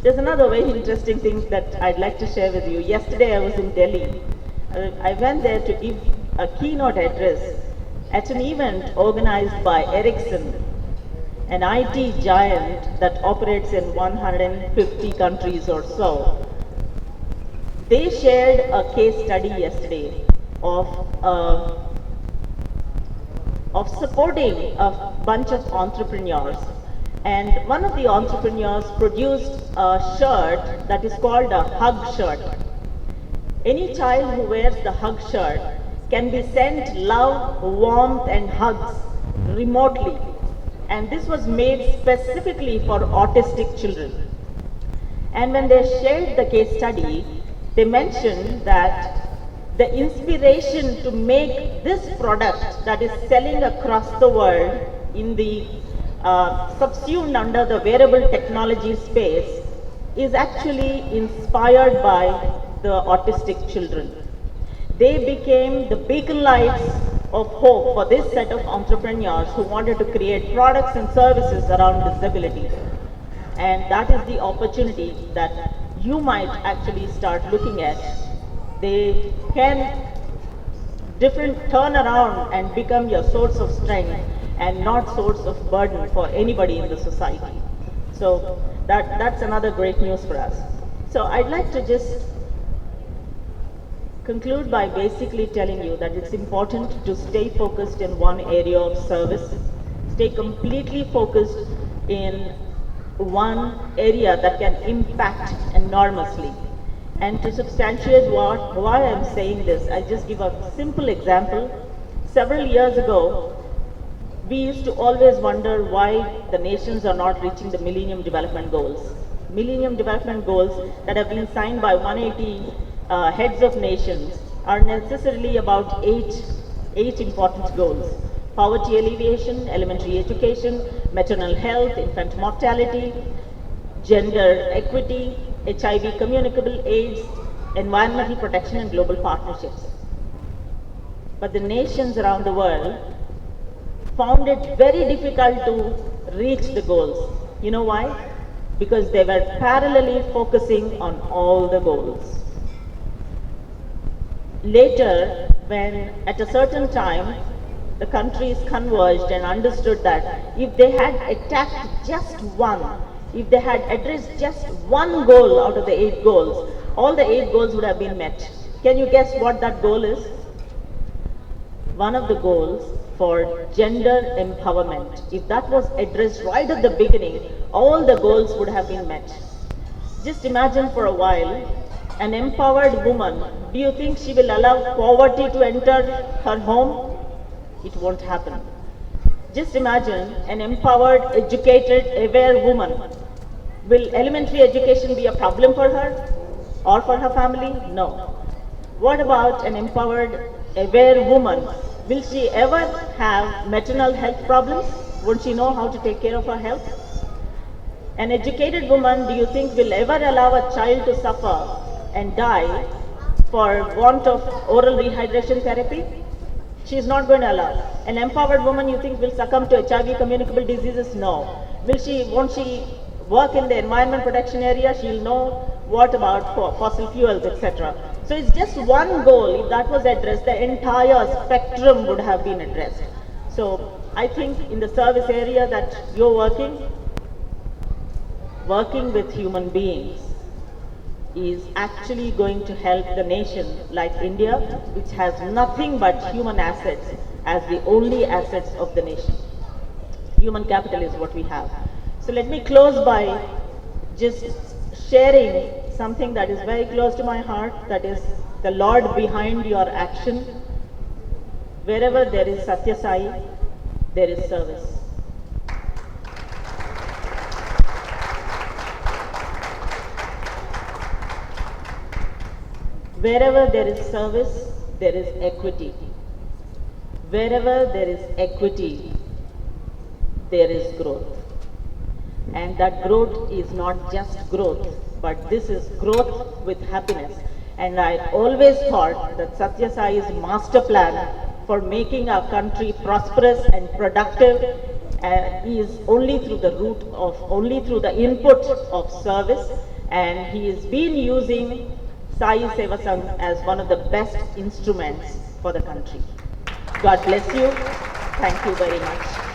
There's another very interesting thing that I'd like to share with you. Yesterday I was in Delhi. I went there to give a keynote address at an event organized by Ericsson, an IT giant that operates in 150 countries or so. They shared a case study yesterday of supporting a bunch of entrepreneurs. And one of the entrepreneurs produced a shirt that is called a hug shirt. Any child who wears the hug shirt can be sent love, warmth and hugs remotely. And this was made specifically for autistic children. And when they shared the case study, they mentioned that the inspiration to make this product that is selling across the world in the subsumed under the wearable technology space is actually inspired by the autistic children. They became the beacon lights of hope for this set of entrepreneurs who wanted to create products and services around disability. And that is the opportunity that you might actually start looking at. They can turn around and become your source of strength and not source of burden for anybody in the society. So that's another great news for us. So I'd like to just conclude by basically telling you that it's important to stay focused in one area of service, stay completely focused in one area that can impact enormously. And to substantiate why I'm saying this, I'll just give a simple example. Several years ago, we used to always wonder why the nations are not reaching the Millennium Development Goals. Millennium Development Goals that have been signed by 180 heads of nations are necessarily about eight important goals. Poverty alleviation, elementary education, maternal health, infant mortality, gender equity, HIV communicable AIDS, environmental protection and global partnerships. But the nations around the world found it very difficult to reach the goals. You know why? Because they were parallelly focusing on all the goals. Later, when at a certain time, the countries converged and understood that if they had attacked just one, if they had addressed just one goal out of the 8 goals, all the 8 goals would have been met. Can you guess what that goal is? One of the goals for gender empowerment. If that was addressed right at the beginning, all the goals would have been met. Just imagine for a while, an empowered woman, do you think she will allow poverty to enter her home? It won't happen. Just imagine an empowered, educated, aware woman. Will elementary education be a problem for her or for her family? No. What about an empowered, aware woman? Will she ever have maternal health problems? Won't she know how to take care of her health? An educated woman, do you think, will ever allow a child to suffer and die for want of oral rehydration therapy? She is not going to allow. An empowered woman, you think, will succumb to HIV communicable diseases? No. Won't she work in the environment protection area? She'll know what about fossil fuels, etc. So it's just one goal. If that was addressed, the entire spectrum would have been addressed. So I think in the service area that you're working with human beings is actually going to help the nation like India, which has nothing but human assets as the only assets of the nation. Human capital is what we have. So let me close by just sharing something that is very close to my heart, that is the Lord behind your action. Wherever there is Satya Sai, there is service. Wherever there is service, there is equity. Wherever there is equity, there is growth. And that growth is not just growth, but this is growth with happiness. And I always thought that Satya Sai's master plan for making our country prosperous and productive is only through the input of service. and he has been using Sai Seva Sangh as one of the best instruments for the country. God bless you. Thank you very much.